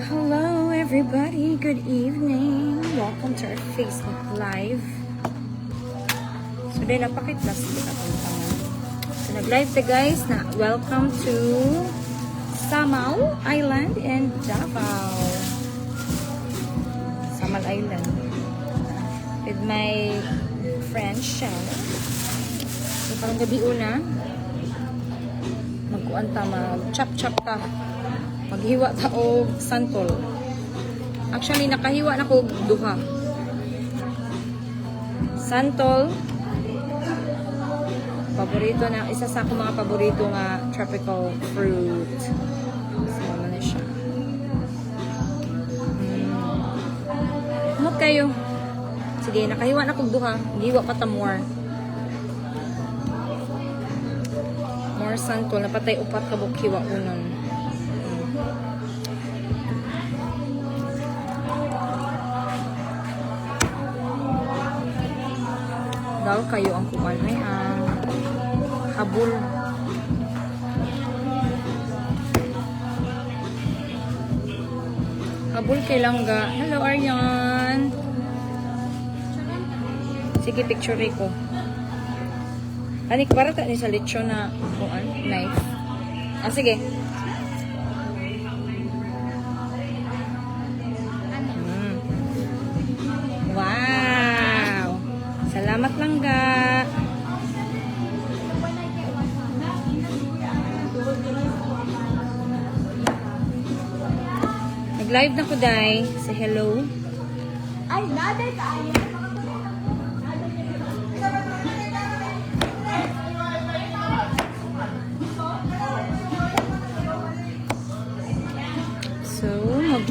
Hello everybody, good evening. Welcome to our Facebook Live. So din napakitlas kita kung tangan. So nag-live ta guys na welcome to Samal Island in Davao. Samal Island. With my friend Shell. So parang gabi una magkuan ta, mag-chop-chop ta. Maghiwa ta og santol. Actually nakahiwa na ko duha. Santol. Paborito na, isa sa akong mga paborito nga tropical fruit. So ano na siya. Hamot kayo. Sige, nakahiwa na ko duha. Gihiwa pa ta more. More santol. Napatay upat ka bukhiwa unon. Daw kayo ang kuwan ay ang habol. Habol kay Langga. Hello Aryan. Sige, picture ko. Anik para ta ni sa lechon na kuwan, knife. Ah, sige. Wow. Salamat Langga. Nag-live na ko day. Say hello. Ay, naday tayo. So,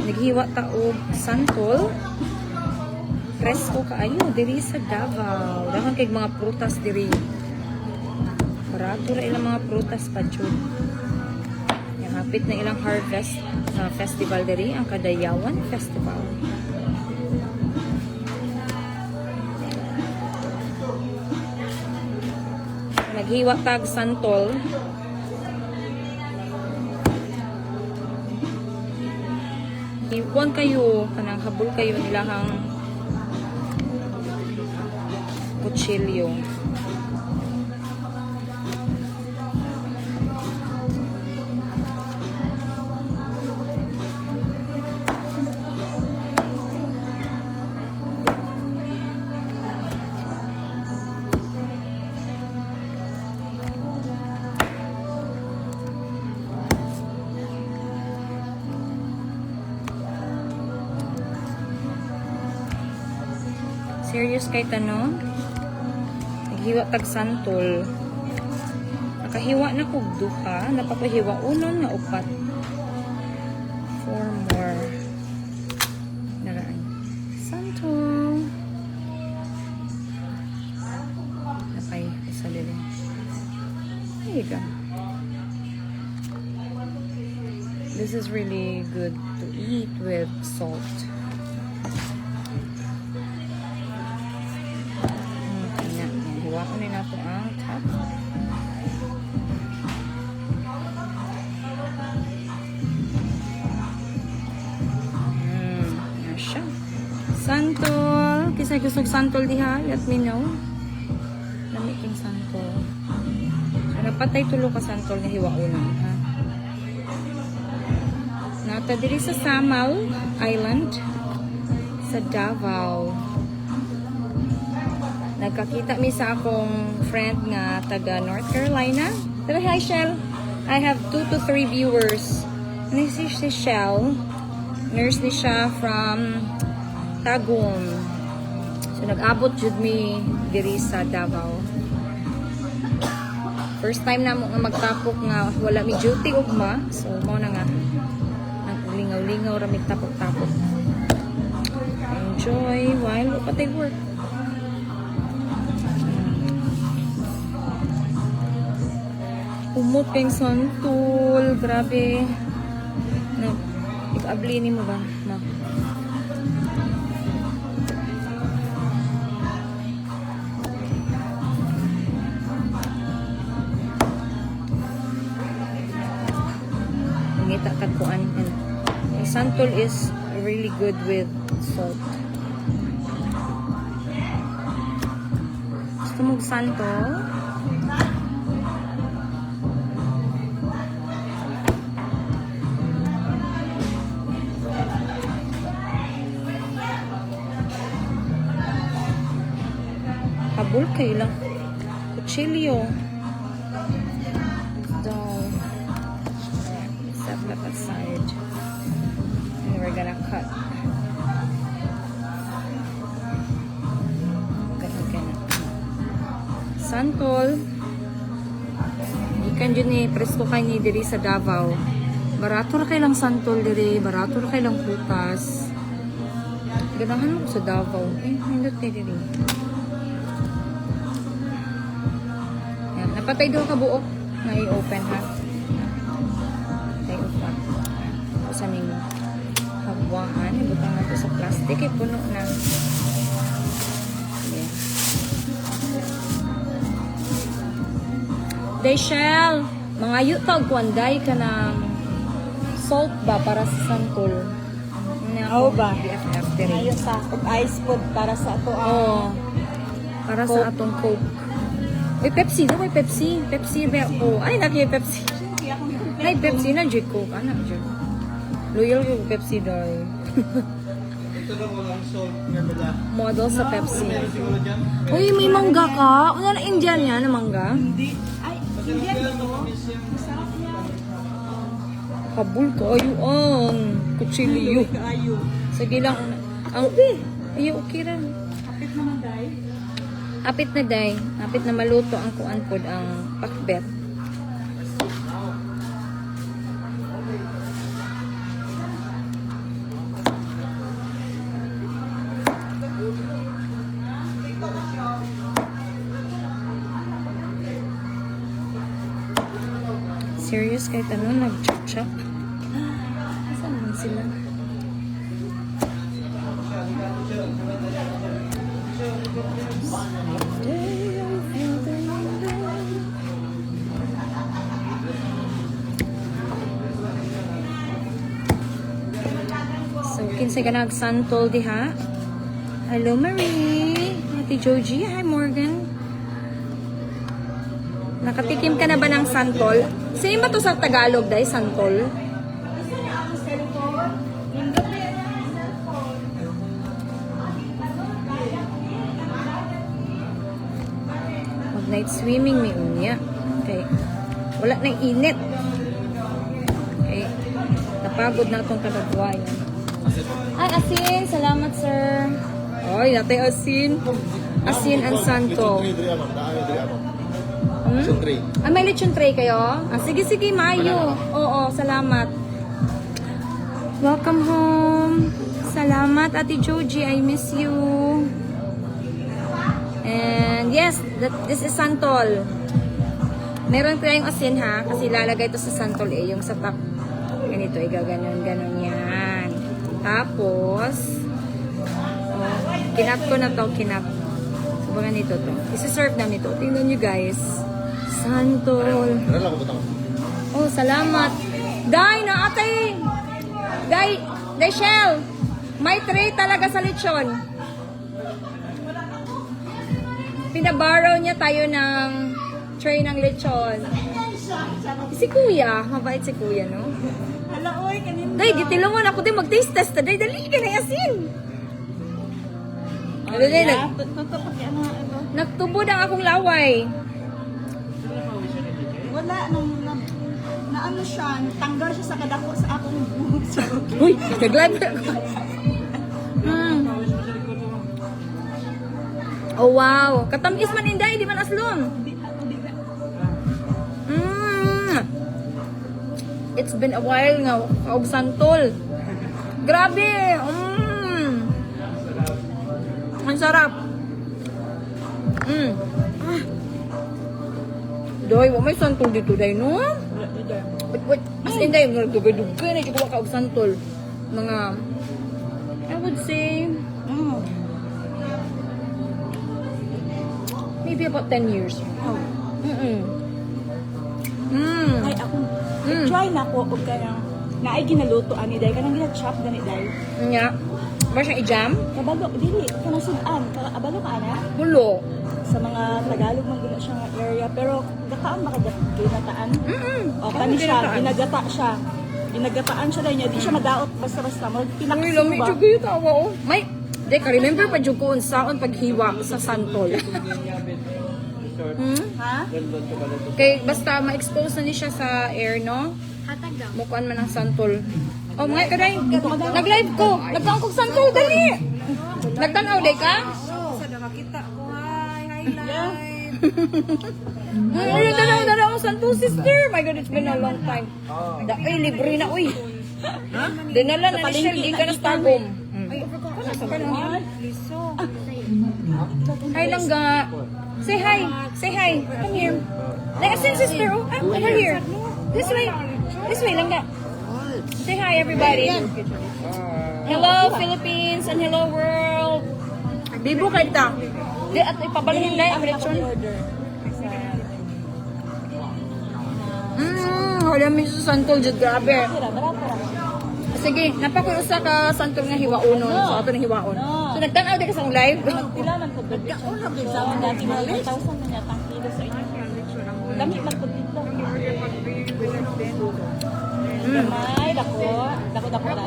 naghiwa ta og santol. Presko kaayo diri sa Davao. Daghang kay mga prutas diri. Barato ra ilang mga prutas pa jud. Yang hapit na ilang harvest sa festival diri, ang Kadayawan Festival. Naghiwa tag santol. Hiwon kayo, kanang habol kayo nilahang kutsilyo. Serious kay tanong? Naghiwa tag santol. Nakahiwa na kog duha, napapahiwa unon na upat. 4 more. Naraan. Santol. Napay, isa lili. There you go. This is really good to eat with salt. Hiwaon na nato ang top. Yan siya. Santol. Kisay kusog santol diha. Let me know. Lamiking santol. So, napatay tulo ka santol na hiwaonan. Ha? Nata diri sa Samal Island sa Davao. Nagkakita mi sa akong friend nga taga North Carolina. Pero hi Shell. I have 2 to 3 viewers. And this is si Shell. Nurse ni siya from Tagum. So nag-abot jud mi diri sa Davao. First time na mo nga magtapok nga wala mi duty ugma. So mo na nga naglingaw-lingaw ra mi tapok-tapok. Enjoy while patay work. Umot kayong santol. Grabe. Ikaabli ni mo ba? Ma. Mangita tagkuan. And santol is really good with salt. Gusto mong santol? Habol kayo lang. Cuchillo. So, set that aside. And we're gonna cut. Santol. Ikan dyan ni presko kay ni diri sa Davao. Barato ra kay lang santol diri, barato ra kay lang prutas. Ganahan ko sa Davao. Hindot ni diri. Yan, napatay daw ka buok na i-open ha. Patay open. Sa aming habwaan, ibutang na ito sa plastic, puno na. Yeah. Dayshell, mga yutag kwanday ka ng salt ba para sa santol? Oo ba? BFF diri. Ayun sa ice food para sa ito. Oo. Para sa atong Coke. Uy, Pepsi daw, may Pepsi. Pepsi ba ako? Ay, naki Pepsi. Ay, Pepsi na, Jig Coke. Ano, Jig? Loyal yung Pepsi daw. Ito lang walang salt nga nila. Model sa Pepsi. Siguro dyan. Uy, may mangga ka. Una na Indian yan na mangga. Hindi. Ay, hindi yan ito. Masarap yan. Kabul ka. Ayun. Kuchilyo. Kaayo. Sige lang. Ang, ay, okay rin. Kapit naman dahil. Apit na day. Apit na maluto ang kuan pod ang pakbet. Serious kahit ano, nag-chop-chop. Saan naman sila? So, kinsa ka nag-santol diha? Hello, Marie. Ate Joji. Hi, Morgan. Nakatikim ka na ba ng santol? Same ba to sa Tagalog, day, santol? Gusto niya ang cellphone? Hindi ba yan ang cellphone? Mag-night swimming, may unya. Okay. Wala na init. Okay. Napagod na itong kadagwayan. Ay, asin. Salamat, sir. Ay, natay asin. Asin and santo. Lechon tray. Ah, may lechon tray kayo? Ah, sige, sige, mayo. Oo, salamat. Welcome home. Salamat, Ate Joji. I miss you. And yes, this is santol. Meron ko yung asin ha, kasi lalagay ito sa santol eh, yung sa top. Ganito, igaganon-ganon yan. Tapos, oh, kinap ko na to, kinap. Sabagan nito to. Isi-serve namin ito. Tingnan nyo guys. Santol. Ano lang ko butang? Oh, salamat. Day, naatay. Day, Shell. May tray talaga sa lechon. Pinaborrow niya tayo ng tray ng lechon. Si Kuya, mabait si Kuya, no? Hala, oy, kanina. Day, gitilungan ako din mag-taste test. Day, dali ka na yasin. Ano din, Totoo pag ano, ano. nagtubod ang akong laway. Wala, na ano siya, tanggal siya sa kadako sa akong buhok. Uy, naglag. Oh, wow. Katamis man inday, di man aslom. It's been a while nga, kaog santol. Grabe. Ang sarap. Doy, wa may santol dito day, no? Wait. As in day, nagdugay-dugay na dito kaog santol. Mga, I would say, maybe about 10 years. Ay, ako, try na ko, o kaya, Na ay ginaluto ani day kanang gina-chop gani day. Nya. Ba siyang i-jam? Kabalo dili kanang sudan, abalo ka ana Hulo. sa mga Tagalog man gina siya nga area pero gataan ba ka ginataan? O kani siya ginagata siya. Ginagataan siya day niya, di siya madaot basta-basta mag Uy, pinaksuba. lami jud kayo tawa oh. May, di ka remember pa jud ko unsaon paghiwa sa santol. Ha? Kay basta ma-expose na ni siya sa air, no? Mukuan man ang santol. Oh, mga kaday, nag-live ko. Nagtaon kong santol, dali! Nagtanaw, day ka? Sa nakakita ko, highlight. Ay, dalaw mo santol, sister. My God, it's been a long time. Ay, libre na, uy. Dinala na ni siya, hindi ka na tagom. Liso. Hi, langga. Say hi. Say hi. Come here. Like, asin, sister. Oh, over here. This way. This way, langga. Say hi, everybody. Hello, Philippines, and hello, world. Bibo kay ta. Di, at ipabalihin na yung lechon. Wala mi sa santol, jud grabe. Sige, napakuy usa ka santol nga hiwaonon sa ato ng hiwaon. So nagtanaw di ka sa live. Pila man pud dito. Sa mga dati mga 1,000 man yata ang kilo sa inyo. Dami man pud dito. May dako ra.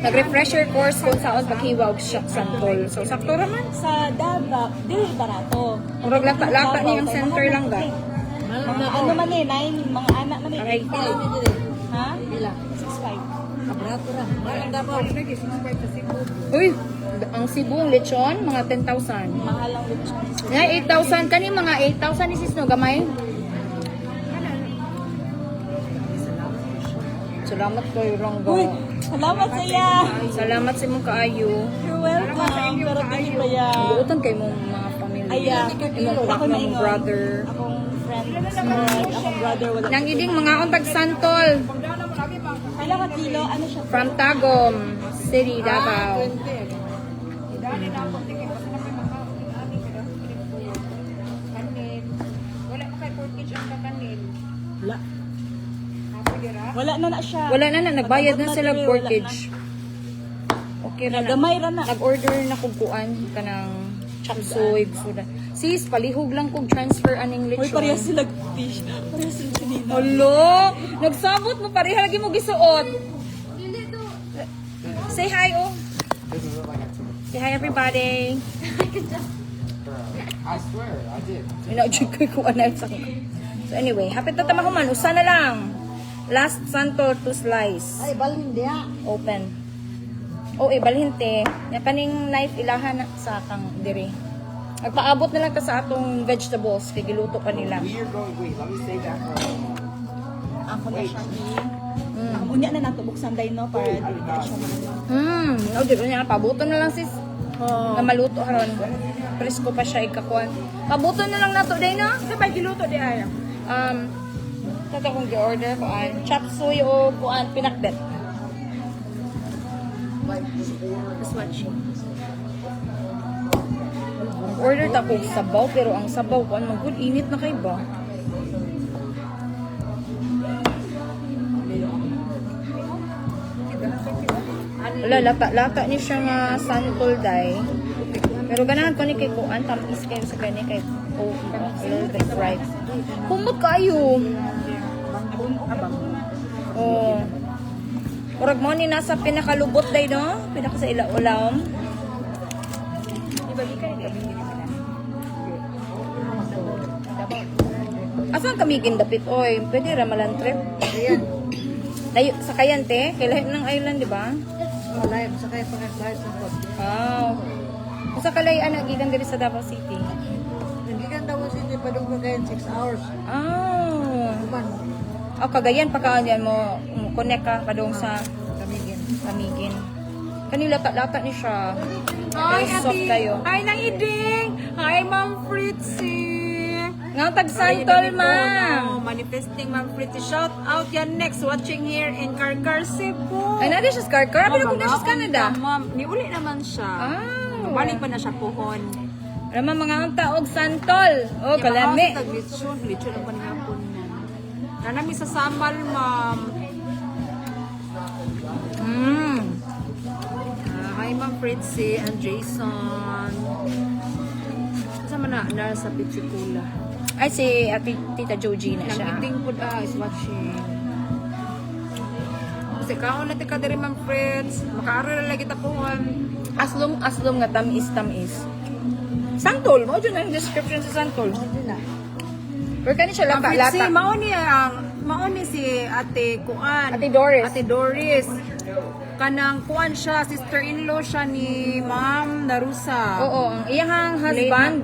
Nag-refresher course kung saan paghiwa og santol. So sakto ra man. Sa Davao, dili barato. Murag lata-lata ni ang center lang ga. Mga ano man eh, 9 mga anak man eh. Aray. Ha? Pila? 6'5". Uy, ang Cebu lechon mga 10,000. Mahal ang lechon. Nga 8,000 kani mga 8,000 ni sis no gamay. Salamat kayo Rangga. Uy, salamat sa iya. Salamat sa imong kaayo. You're welcome. Pero dili pa ya. Buotan kay mong mga pamilya. Aya, Imong ako mga na ingon. brother. Akong friend, akong brother wala. Nang iding mga untag santol Kailan ka kilo? Ano siya? from Tagum City, Davao. Wala. Wala na siya. Wala na nagbayad na sila Wala mortgage. Okay ra na. Gamay ra na. Nag-order na kog kuan kanang chop suey suda. Sis, palihog lang kog transfer aning Uy, lechon. parehas sila fish. Parehas sila sinina. Hello! Nagsabot mo pareha lagi mo gisuot. Say hi, oh. Say hi, everybody. I swear, I did. Ina-check ko kung ano sa So anyway, hapit na tamahuman. Usa na lang. Last santo to slice. Ay, balhin diya. Open. Oh, balhinte. Ya kaning knife ilahan na sa kang diri. Nagpaabot na lang ta sa atong vegetables kay giluto pa nila. We are going, wait, let me say that for a moment. Ako na siya Ang unya na nato buksan day no para dili na siya Oh, di ba niya pabuto na lang sis. Na maluto haron. Presko pa siya ikakuan. Pabuto na lang nato day no. Sabay giluto di ay. Tato kong gi-order kuan. Chop suey o kuan pinakbet. Order ta kong sabaw pero ang sabaw kuan magud init na kay ba. Wala, lata ni siya nga santol day. Pero ganahan ko ni kay kuan tamis kayo sa gani kay a little bit fried. Humot kayo. Oh. Murag mo ni nasa pinakalubot day no? Pinaka sa ilaw-ulaw. Asan kami gindapit oy? Pwede ra malantrip. Ayan. Layo sa Kayante, kay lahi ng island, di ba? Oh, live. Sakay pa live sa pod. Wow. Usa kalay ana gikan diri sa Davao City. Nagkikan daw si Hindi pa doon kagayan 6 hours. Kuman, Oh, Cagayan pa ka yan mo connect ka padong sa kamigin. Kamigin. Kanila lata ni siya. Ay, soft kayo. Hi, Nang Iding! Hi, Ma'am Fritzy! Nga tag santol, ma'am. Manifesting Ma'am Fritzy. Shout out yan next. Watching here in Carcar, Cebu. Ay, nadi siya sa Carcar. Pero kung siya sa Canada. Ma'am, niuli naman siya. Balik pa na siya pohon. Alam mga ang taog santol. Oh, kalami. Lechon ang panihapon na. Nanami sa Samal, ma'am. Fritzy and Jason. Kasama na sa Pichikula. Ay, si Tita Joji na siya. Nang po is watching. Kasi kaon natin ka diri Ma'am Fritz. Makaaral lagi tapuan. Aslom nga tamis. Santol, mo dyan ang description sa Santol. Pero kani siya Ma'am Fritzy, lata. mao ni si Ate Kuan. Ate Doris. Ate Doris. Kanang kuan siya, sister-in-law siya ni Ma'am Narusa. Oo, ang iyang husband.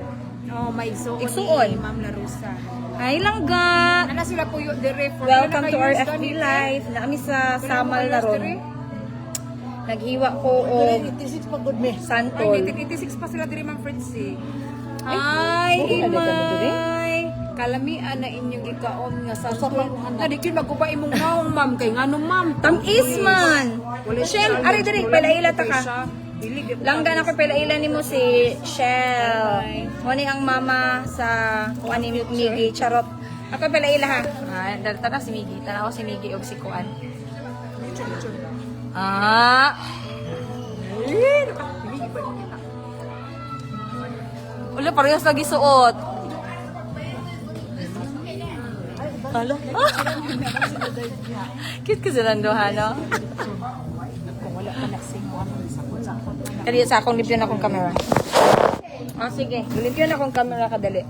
Oh, may igsuon Igsuon. ni Ma'am Narusa. Ay langga. Ana sila po yung dire for Welcome to our FB Live. Naami sa Samal na ron. Naghiwa ko o 86 pa good me. Santol. Ay, 1986 pa sila dire Ma'am Fritzy. Ay, Imay. Kalamian na inyong ikaon nga sa nadikin magkupa imong naong ma'am kay ngano ma'am Tamis man. Shell, ari diri palaila ta ka. Langga Langgan ako palaila nimo si Shell. Mo ni ang mama sa kuan ni Migi charot. Ako palaila ha. Ah, dala si Migi. Tanaw si Migi og si kuan. Ah. Ulo parehas lagi suot. Halo? Cute ka sila doha, no? Kaya sa akong limpyo na akong camera. Ah, sige. Limpyo na akong camera kadali.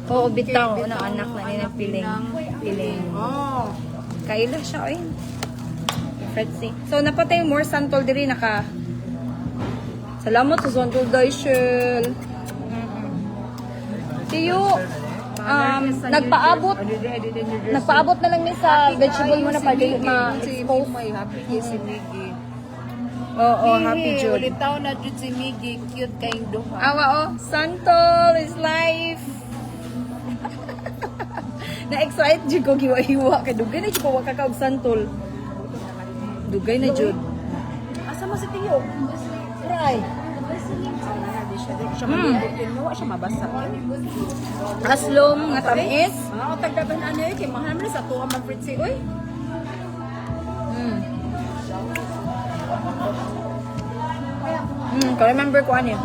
Oo, bitaw. Ano, anak na nila piling. Oh. Kaila siya, oy. Fritzy. So, napatay more santol diri naka. Salamat sa santol, Daishel. Tiyo, nagpaabot na lang ni sa vegetable mo na pa di ma-expose. May happy kay si Miggy. Oo, happy Jud. Ulit taon na Jud si Miggy. Cute kayong duha. Awa, oh. Santol is life. Na-excite Jud ko giwa-hiwa. Kaya dugay na Jud ko wakakaog santol. Dugay na Jud. Asa mo si Tiyo? Try. Siya mabutin mo, siya mabasa. Aslom nga tamis. Mga utagdagan ano eh, kay mahal mo na sa tuwa Ma'am Fritzy. Uy, Ko remember ko ano yun.